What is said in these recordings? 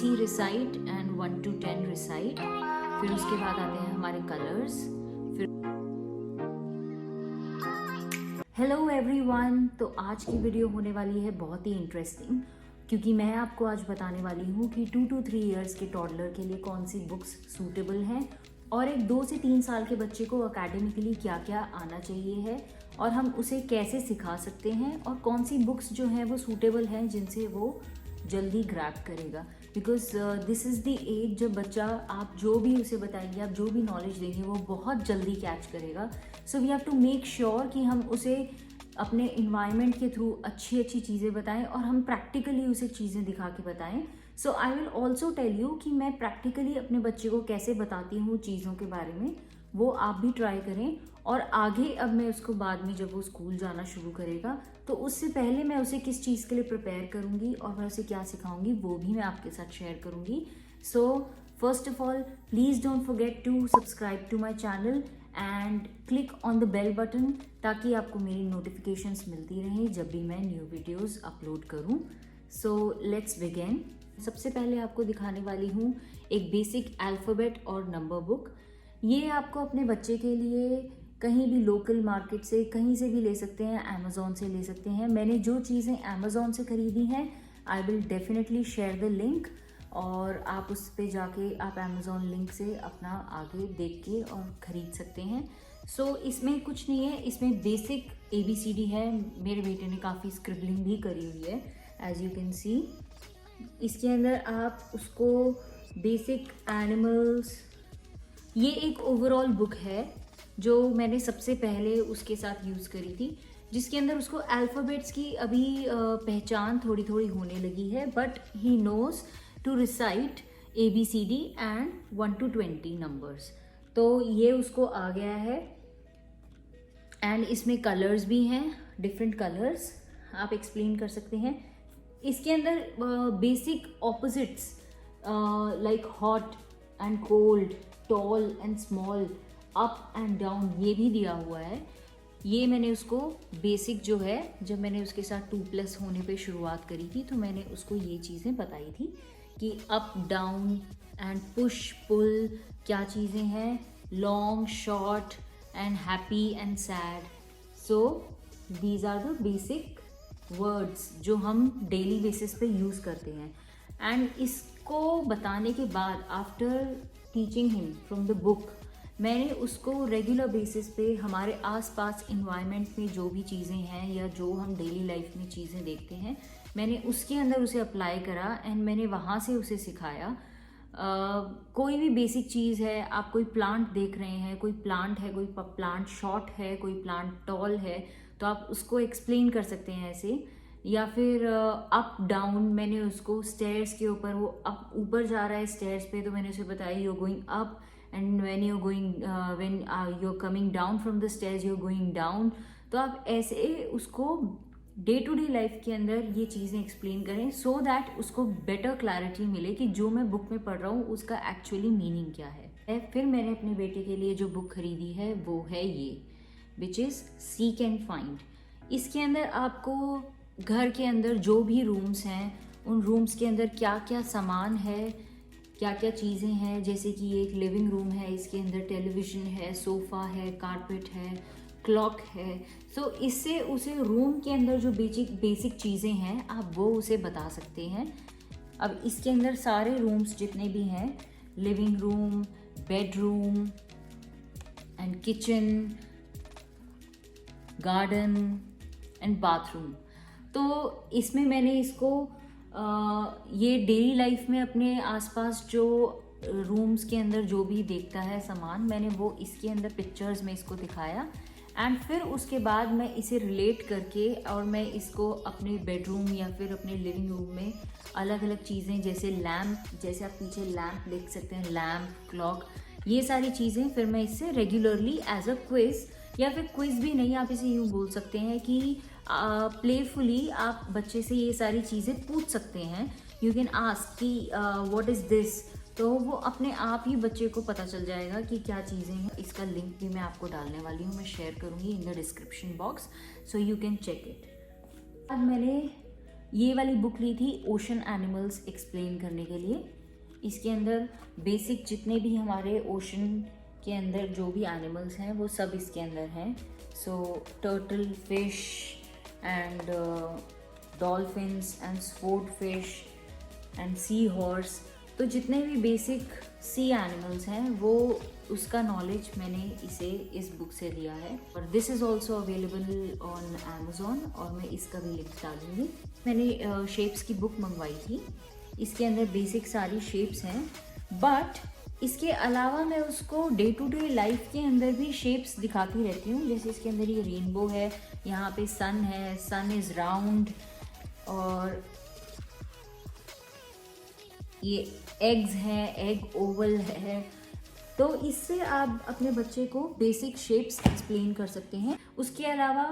ABC recite and 1 to 10 recite. फिर उसके बाद आते हैं हमारे कलर्स। फिर हेलो एवरीवन, तो आज की वीडियो होने वाली है बहुत ही इंटरेस्टिंग, क्योंकि मैं आपको आज बताने वाली हूँ कि 2 to 3 इयर्स के टॉडलर के लिए कौन सी बुक्स सूटेबल हैं और एक 2 से 3 साल के बच्चे को अकेडमिकली क्या क्या आना चाहिए है और हम उसे कैसे सिखा सकते हैं और कौन सी बुक्स जो हैं वो सूटेबल हैं जिनसे वो जल्दी ग्रैब करेगा। Because this is the age जब बच्चा आप जो भी उसे बताएंगे, आप जो भी नॉलेज देंगे, वो बहुत जल्दी कैच करेगा। So we have to make sure कि हम उसे अपने इन्वायरमेंट के थ्रू अच्छी अच्छी चीज़ें बताएं और हम प्रैक्टिकली उसे चीज़ें दिखा के बताएं। So I will also tell you कि मैं प्रैक्टिकली अपने बच्चे को कैसे बताती हूँ चीज़ों के बारे में, वो आप भी ट्राई करें। और आगे अब मैं उसको बाद में जब वो स्कूल जाना शुरू करेगा तो उससे पहले मैं उसे किस चीज़ के लिए प्रिपेयर करूँगी और मैं उसे क्या सिखाऊंगी वो भी मैं आपके साथ शेयर करूँगी। So first of all, please don't forget to subscribe to my channel and click on the bell button, ताकि आपको मेरी नोटिफिकेशंस मिलती रहें जब भी मैं न्यू वीडियोज़ अपलोड करूँ। So let's begin. सबसे पहले आपको दिखाने वाली हूँ एक बेसिक अल्फ़ाबेट और नंबर बुक। ये आपको अपने बच्चे के लिए कहीं भी लोकल मार्केट से कहीं से भी ले सकते हैं, अमेज़ॉन से ले सकते हैं। मैंने जो चीज़ें अमेज़ॉन से ख़रीदी हैं I will definitely share the link, और आप उस पे जाके आप अमेज़ॉन लिंक से अपना आगे देख के और ख़रीद सकते हैं। सो इसमें कुछ नहीं है, इसमें बेसिक ABCD है। मेरे बेटे ने काफ़ी स्क्रिबलिंग भी करी हुई है, एज यू कैन सी। इसके अंदर आप उसको बेसिक एनिमल्स, ये एक ओवरऑल बुक है जो मैंने सबसे पहले उसके साथ यूज़ करी थी, जिसके अंदर उसको अल्फ़ाबेट्स की अभी पहचान थोड़ी थोड़ी होने लगी है, but he knows to recite ABCD and 1 to 20 numbers. तो ये उसको आ गया है। एंड इसमें कलर्स भी हैं, डिफरेंट कलर्स आप एक्सप्लेन कर सकते हैं। इसके अंदर basic opposites like hot and cold, tall and small, up and down, ये भी दिया हुआ है। ये मैंने उसको बेसिक जो है, जब मैंने उसके साथ 2+ होने पे शुरुआत करी थी तो मैंने उसको ये चीज़ें बताई थी कि up down and push pull क्या चीज़ें हैं, long short and happy and sad. So these are the basic words जो हम डेली बेसिस पे यूज़ करते हैं। एंड इसको बताने के बाद, after teaching him from the book, मैंने उसको रेगुलर बेसिस पे हमारे आसपास इन्वायरमेंट में जो भी चीज़ें हैं या जो हम डेली लाइफ में चीज़ें देखते हैं, मैंने उसके अंदर उसे अप्लाई करा एंड मैंने वहाँ से उसे सिखाया। कोई भी बेसिक चीज़ है, आप कोई प्लांट देख रहे हैं, कोई प्लांट है, कोई प्लांट शॉर्ट है, कोई प्लांट टॉल है, तो आप उसको एक्सप्लेन कर सकते हैं ऐसे। या फिर अप डाउन, मैंने उसको स्टेयर्स के ऊपर, वो अप ऊपर जा रहा है स्टेयर्स पे, तो मैंने उसे बताया you are going up, and when you are coming down from the stairs you are going down. तो आप ऐसे उसको डे टू डे लाइफ के अंदर ये चीज़ें एक्सप्लेन करें, सो दैट उसको बेटर क्लैरिटी मिले कि जो मैं बुक में पढ़ रहा हूँ उसका एक्चुअली मीनिंग क्या है। फिर मैंने अपने बेटे के लिए जो बुक खरीदी है वो है ये, which is seek and find. इसके अंदर आपको घर के अंदर जो भी रूम्स हैं, उन रूम्स के अंदर क्या क्या सामान है, क्या क्या चीज़ें हैं, जैसे कि ये एक लिविंग रूम है, इसके अंदर टेलीविज़न है, सोफ़ा है, कारपेट है, क्लॉक है। सो इससे उसे रूम के अंदर जो बेसिक चीज़ें हैं आप वो उसे बता सकते हैं। अब इसके अंदर सारे रूम्स जितने भी हैं, living room, bedroom and kitchen, garden and bathroom, तो इसमें मैंने इसको ये डेली लाइफ में अपने आसपास जो रूम्स के अंदर जो भी देखता है सामान, मैंने वो इसके अंदर पिक्चर्स में इसको दिखाया। एंड फिर उसके बाद मैं इसे रिलेट करके और मैं इसको अपने बेडरूम या फिर अपने लिविंग रूम में अलग अलग चीज़ें, जैसे लैम्प, जैसे आप पीछे लैम्प देख सकते हैं, लैम्प, क्लॉक, ये सारी चीज़ें फिर मैं इससे रेगुलरली एज अ क्विज़, या फिर क्विज़ भी नहीं, आप इसे यूँ बोल सकते हैं कि प्लेफुली आप बच्चे से ये सारी चीज़ें पूछ सकते हैं। यू कैन आस्क कि व्हाट इज़ दिस, तो वो अपने आप ही बच्चे को पता चल जाएगा कि क्या चीज़ें हैं। इसका लिंक भी मैं आपको डालने वाली हूँ, मैं शेयर करूँगी in the description box, so you can check it. अब मैंने ये वाली बुक ली थी ओशन एनिमल्स एक्सप्लेन करने के लिए। इसके अंदर बेसिक जितने भी हमारे ओशन के अंदर जो भी एनिमल्स हैं वो सब इसके अंदर हैं। So turtle, fish and dolphins and sport fish and seahorse, तो जितने भी बेसिक सी एनिमल्स हैं वो उसका नॉलेज मैंने इसे इस बुक से लिया है। और this is also available on Amazon और मैं इसका भी लिंक डालूंगी। मैंने शेप्स की बुक मंगवाई थी। इसके अंदर बेसिक सारी शेप्स हैं, बट इसके अलावा मैं उसको डे टू डे लाइफ के अंदर भी शेप्स दिखाती रहती हूँ। जैसे इसके अंदर ये रेनबो है, यहाँ पे सन है, सन इज़ राउंड, और ये एग्स हैं, एग ओवल है। तो इससे आप अपने बच्चे को बेसिक शेप्स एक्सप्लेन कर सकते हैं। उसके अलावा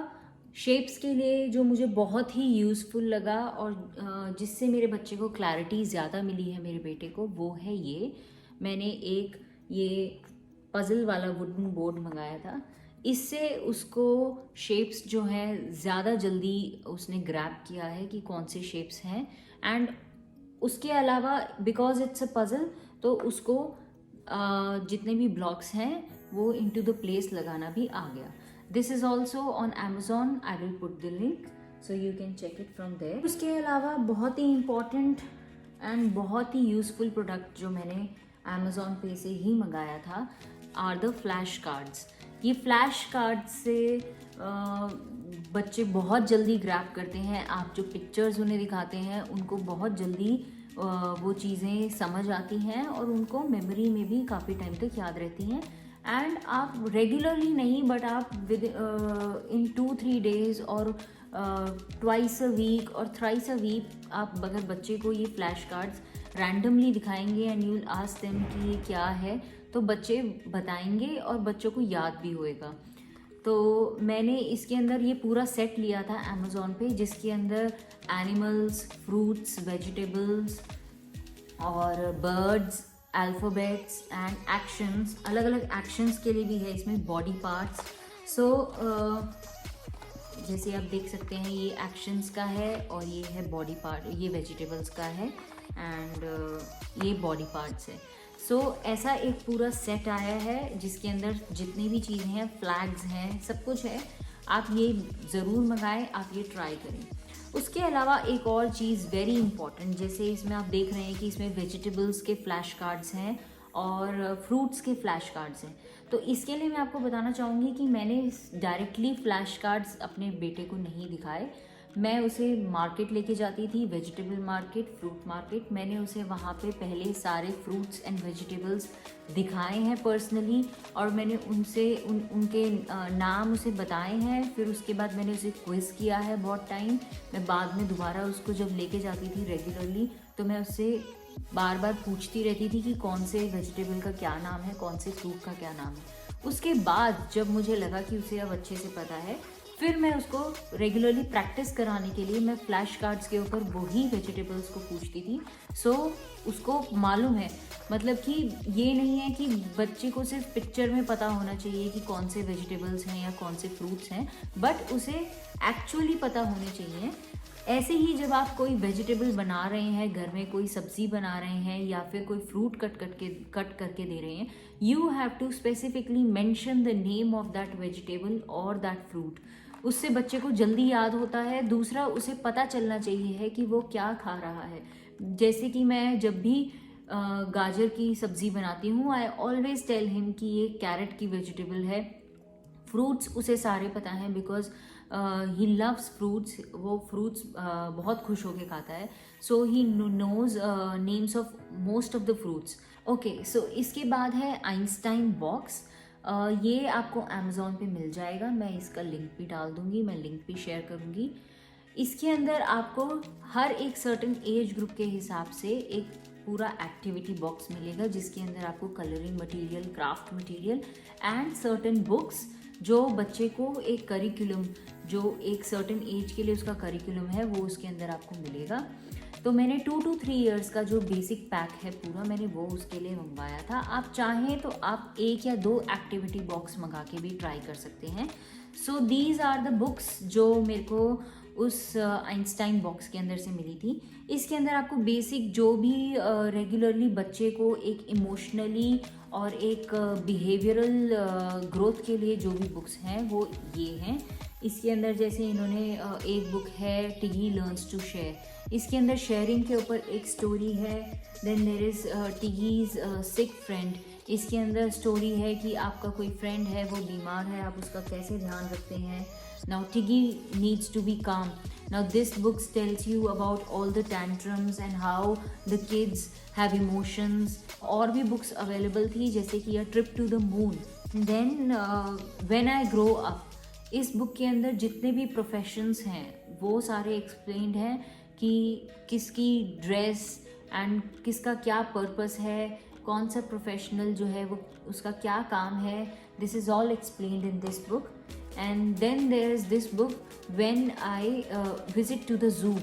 शेप्स के लिए जो मुझे बहुत ही यूज़फुल लगा और जिससे मेरे बच्चे को क्लैरिटी ज़्यादा मिली है, मेरे बेटे को, वो है ये। मैंने एक ये पज़ल वाला वुडन बोर्ड मंगाया था। इससे उसको शेप्स जो हैं ज़्यादा जल्दी उसने ग्रैब किया है कि कौन से शेप्स हैं। एंड उसके अलावा बिकॉज इट्स अ पज़ल, तो उसको जितने भी ब्लॉक्स हैं वो इनटू द प्लेस लगाना भी आ गया। This is also on Amazon, I will put the link so you can check it from there. उसके अलावा बहुत ही इम्पॉर्टेंट एंड बहुत ही यूज़फुल प्रोडक्ट जो मैंने अमेज़ॉन पे से ही मंगाया था आर द फ्लैश कार्ड्स। ये फ्लैश कार्ड से बच्चे बहुत जल्दी ग्रैब करते हैं। आप जो पिक्चर्स उन्हें दिखाते हैं उनको बहुत जल्दी वो चीज़ें समझ आती हैं और उनको मेमोरी में भी काफ़ी टाइम तक याद रहती हैं। एंड आप रेगुलरली नहीं, बट आप विद इन 2-3 डेज़ और ट्वाइस अ वीक और थ्राइस अ वीक आप अगर बच्चे को ये फ्लैश कार्ड्स रैंडमली दिखाएंगे and you will ask them कि ये क्या है, तो बच्चे बताएंगे और बच्चों को याद भी होएगा। तो मैंने इसके अंदर ये पूरा सेट लिया था अमेज़ॉन पे, जिसके अंदर एनिमल्स, फ्रूट्स, वेजिटेबल्स और बर्ड्स, अल्फ़ाबेट्स एंड एक्शंस, अलग अलग एक्शंस के लिए भी है इसमें, बॉडी पार्ट्स। सो जैसे आप देख सकते हैं ये एक्शंस का है और ये है बॉडी पार्ट, ये वेजिटेबल्स का है एंड ये बॉडी पार्ट्स है। सो ऐसा एक पूरा सेट आया है जिसके अंदर जितनी भी चीज़ें हैं, फ्लैग्स हैं, सब कुछ है। आप ये ज़रूर मंगाएं, आप ये ट्राई करें। उसके अलावा एक और चीज़ वेरी इंपॉर्टेंट, जैसे इसमें आप देख रहे हैं कि इसमें वेजिटेबल्स के फ्लैश कार्ड्स हैं और फ्रूट्स के फ्लैश कार्ड्स हैं। तो इसके लिए मैं आपको बताना चाहूँगी कि मैंने डायरेक्टली फ्लैश कार्ड्स अपने बेटे को नहीं दिखाए। मैं उसे मार्केट लेके जाती थी, वेजिटेबल मार्केट, फ्रूट मार्केट। मैंने उसे वहाँ पे पहले सारे फ्रूट्स एंड वेजिटेबल्स दिखाए हैं पर्सनली, और मैंने उनसे उनके नाम उसे बताए हैं। फिर उसके बाद मैंने उसे क्विज़ किया है बहुत टाइम। मैं बाद में दोबारा उसको जब लेके जाती थी रेगुलरली, तो मैं उससे बार बार पूछती रहती थी कि कौन से वेजिटेबल का क्या नाम है, कौन से फ्रूट का क्या नाम है। उसके बाद जब मुझे लगा कि उसे अब अच्छे से पता है, फिर मैं उसको रेगुलरली प्रैक्टिस कराने के लिए मैं फ्लैश कार्ड्स के ऊपर वही वेजिटेबल्स को पूछती थी। सो उसको मालूम है, मतलब कि ये नहीं है कि बच्चे को सिर्फ पिक्चर में पता होना चाहिए कि कौन से वेजिटेबल्स हैं या कौन से फ्रूट्स हैं, बट उसे एक्चुअली पता होने चाहिए। ऐसे ही जब आप कोई वेजिटेबल बना रहे हैं, घर में कोई सब्जी बना रहे हैं या फिर कोई फ्रूट कट करके दे रहे हैं, you have to specifically mention the name of that vegetable और दैट फ्रूट। उससे बच्चे को जल्दी याद होता है। दूसरा, उसे पता चलना चाहिए है कि वो क्या खा रहा है। जैसे कि मैं जब भी गाजर की सब्ज़ी बनाती हूँ, आई ऑलवेज टेल हिम कि ये कैरेट की वेजिटेबल है। फ्रूट्स उसे सारे पता हैं बिकॉज ही लव्स फ्रूट्स, वो फ्रूट्स बहुत खुश होके खाता है। So he knows names of most of the fruits. Okay, so इसके बाद है आइंस्टाइन बॉक्स। ये आपको अमेज़ॉन पे मिल जाएगा, मैं इसका लिंक भी डाल दूँगी, मैं लिंक भी शेयर करूँगी। इसके अंदर आपको हर एक सर्टेन एज ग्रुप के हिसाब से एक पूरा एक्टिविटी बॉक्स मिलेगा, जिसके अंदर आपको colouring material, craft material and certain books, जो बच्चे को एक करिकुलम, जो एक सर्टेन एज के लिए उसका करिकुलम है, वो उसके अंदर आपको मिलेगा। तो मैंने 2 to 3 इयर्स का जो बेसिक पैक है पूरा, मैंने वो उसके लिए मंगवाया था। आप चाहें तो आप 1 या 2 एक्टिविटी बॉक्स मंगा के भी ट्राई कर सकते हैं। So these are the books जो मेरे को उस आइंस्टाइन बॉक्स के अंदर से मिली थी। इसके अंदर आपको बेसिक जो भी रेगुलरली बच्चे को एक इमोशनली और एक बिहेवियरल ग्रोथ के लिए जो भी बुक्स हैं वो ये हैं। इसके अंदर जैसे इन्होंने एक बुक है टिगी लर्न्स टू शेयर। इसके अंदर शेयरिंग के ऊपर एक स्टोरी है। Then there is Tiggy's sick friend. इसके अंदर स्टोरी है कि आपका कोई फ्रेंड है वो बीमार है, आप उसका कैसे ध्यान रखते हैं। Now Tiggy needs to be calm. Now this books tells you about all the tantrums and how the kids have emotions. और भी बुक्स अवेलेबल थी जैसे कि a trip to the moon. Then when I grow up, इस book के अंदर जितने भी प्रोफेशंस हैं वो सारे एक्सप्लेन्ड हैं कि किसकी ड्रेस एंड किसका क्या पर्पस है, कौन सा प्रोफेशनल जो है वो उसका क्या काम है। This is all explained in this book. And then there is this book when I visit to the zoo.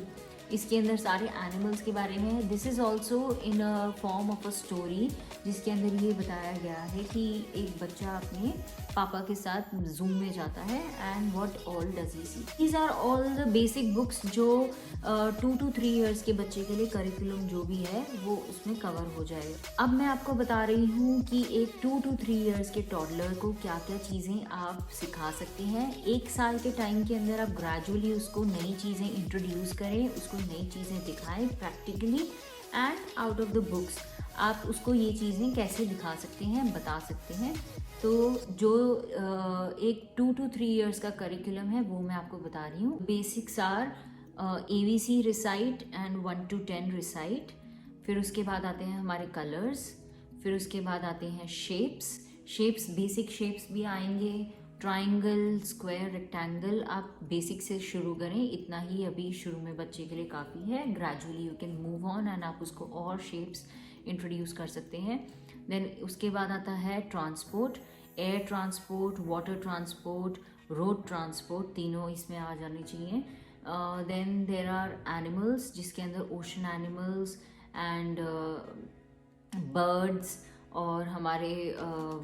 इसके अंदर सारे एनिमल्स के बारे में है। This is also in a form of a story, जिसके अंदर ये बताया गया है कि एक बच्चा अपने पापा के साथ जू में जाता है and what all does he see. These are all the basic books जो 2 to 3 ईयर्स के बच्चे के लिए करिकुलम जो भी है वो उसमें कवर हो जाएगा। अब मैं आपको बता रही हूँ कि एक 2 to 3 ईयर्स के टॉडलर को क्या क्या चीज़ें आप सिखा सकते हैं। 1 साल के टाइम के अंदर आप ग्रेजुअली उसको नई चीज़ें इंट्रोड्यूस करें, उसको नई चीज़ें दिखाएं practically and out of the books. आप उसको ये चीज़ें कैसे दिखा सकते हैं, बता सकते हैं। तो जो एक 2 to 3 ईयर्स का करिकुलम है वो मैं आपको बता रही हूँ। Basics are ABC recite and 1 to 10 recite. फिर उसके बाद आते हैं हमारे कलर्स। फिर उसके बाद आते हैं शेप्स बेसिक शेप्स भी आएंगे, ट्राइंगल, स्क्वायर, रेक्टेंगल। आप बेसिक से शुरू करें, इतना ही अभी शुरू में बच्चे के लिए काफ़ी है। Gradually you can move on and आप उसको और शेप्स इंट्रोड्यूस कर सकते हैं। देन उसके बाद आता है transport, air transport, water transport, road transport, तीनों इसमें आ जाने चाहिए। देन देर आर एनिमल्स, जिसके अंदर ओशन एनिमल्स एंड बर्ड्स और हमारे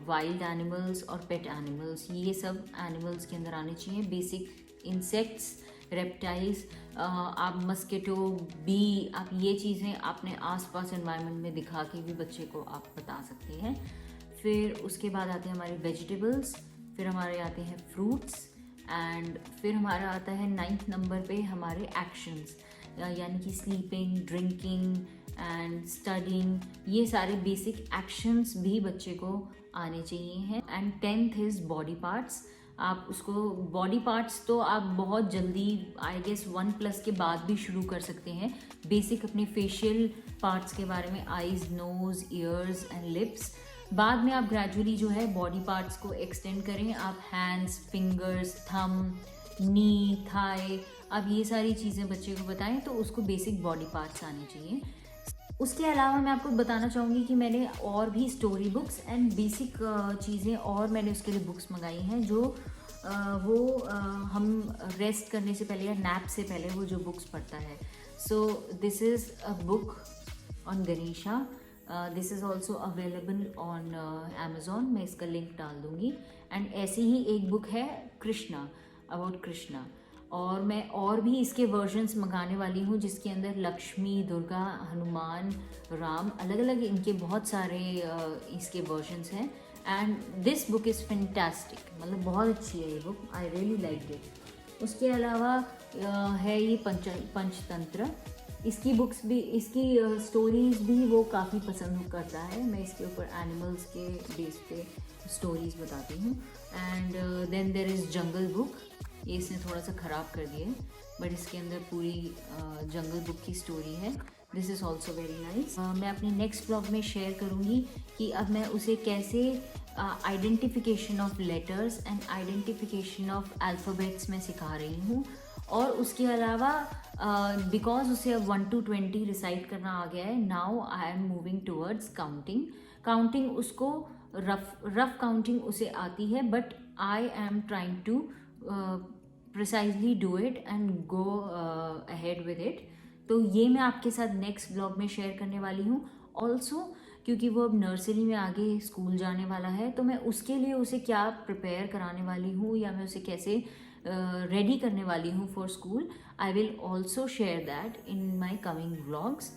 वाइल्ड एनिमल्स और पेट एनिमल्स, ये सब एनिमल्स के अंदर आने चाहिए। बेसिक इंसेक्ट्स, रेप्टाइल्स, आप मस्किटो, बी, आप ये चीज़ें अपने आसपास एनवायरनमेंट में दिखा के भी बच्चे को आप बता सकते हैं। फिर उसके बाद आते हैं हमारे वेजिटेबल्स, फिर हमारे आते हैं फ्रूट्स एंड फिर हमारा आता है 9th नंबर पे हमारे एक्शंस, यानी कि स्लीपिंग, ड्रिंकिंग एंड स्टडिंग। ये सारे बेसिक एक्शंस भी बच्चे को आने चाहिए हैं। And 10th is body parts. आप उसको बॉडी पार्ट्स तो आप बहुत जल्दी आई गेस 1+ के बाद भी शुरू कर सकते हैं। बेसिक अपने फेशियल पार्ट्स के बारे में, eyes, nose, ears and lips. बाद में आप ग्रेजुअली जो है बॉडी पार्ट्स को एक्सटेंड करें। आप हैंड्स, फिंगर्स, थंब, नी, थाई, आप ये सारी चीज़ें बच्चे को बताएं तो उसको बेसिक बॉडी पार्ट्स आने चाहिए। उसके अलावा मैं आपको बताना चाहूँगी कि मैंने और भी स्टोरी बुक्स एंड बेसिक चीज़ें और मैंने उसके लिए बुक्स मंगाई हैं जो हम रेस्ट करने से पहले या नैप से पहले वो जो बुक्स पढ़ता है। So this is a book on Ganesha. This is also available on Amazon, मैं इसका लिंक डाल दूँगी। एंड ऐसी ही एक बुक है कृष्णा, अबाउट कृष्णा, और मैं और भी इसके वर्जन्स मंगाने वाली हूँ जिसके अंदर लक्ष्मी, दुर्गा, हनुमान, राम, अलग अलग इनके बहुत सारे इसके वर्जन्स हैं। And this book is fantastic, मतलब बहुत अच्छी है ये book, I really like it. उसके अलावा है ये पंचतंत्र। इसकी बुक्स भी, इसकी स्टोरीज़ भी वो काफ़ी पसंद करता है। मैं इसके ऊपर एनिमल्स के बेस पे स्टोरीज़ बताती हूँ। And then there is Jungle Book. ये इसने थोड़ा सा ख़राब कर दिया है बट इसके अंदर पूरी जंगल बुक की स्टोरी है। This is also very nice. मैं अपने नेक्स्ट ब्लॉग में शेयर करूँगी कि अब मैं उसे कैसे identification of letters and identification of alphabets में सिखा रही हूँ। और उसके अलावा बिकॉज उसे अब 1 to 20 रिसाइट करना आ गया है, now I am moving towards counting उसको रफ काउंटिंग उसे आती है but I am trying to precisely do it and go ahead with it. तो ये मैं आपके साथ नेक्स्ट ब्लॉग में शेयर करने वाली हूँ। ऑल्सो क्योंकि वो अब नर्सरी में आगे स्कूल जाने वाला है तो मैं उसके लिए उसे क्या प्रिपेयर कराने वाली हूँ या मैं उसे कैसे रेडी करने वाली हूँ for school, I will also share that in my coming vlogs.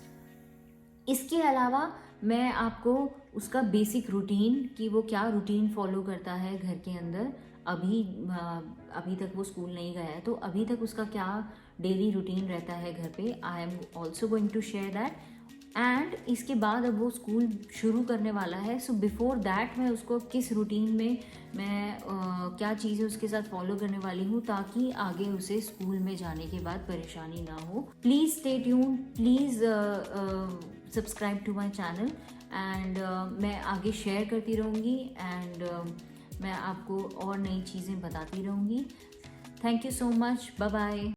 इसके अलावा मैं आपको उसका बेसिक रूटीन, कि वो क्या रूटीन फॉलो करता है घर के अंदर, अभी तक वो स्कूल नहीं गया है तो अभी तक उसका क्या डेली रूटीन रहता है घर पे, I am also going to share that. And इसके बाद अब वो स्कूल शुरू करने वाला है, सो बिफोर दैट मैं उसको किस रूटीन में मैं क्या चीज़ें उसके साथ फॉलो करने वाली हूँ ताकि आगे उसे स्कूल में जाने के बाद परेशानी ना हो। Please stay tune, please subscribe to my channel and मैं आगे शेयर करती रहूँगी एंड मैं आपको और नई चीज़ें बताती रहूँगी। Thank you so much, bye bye.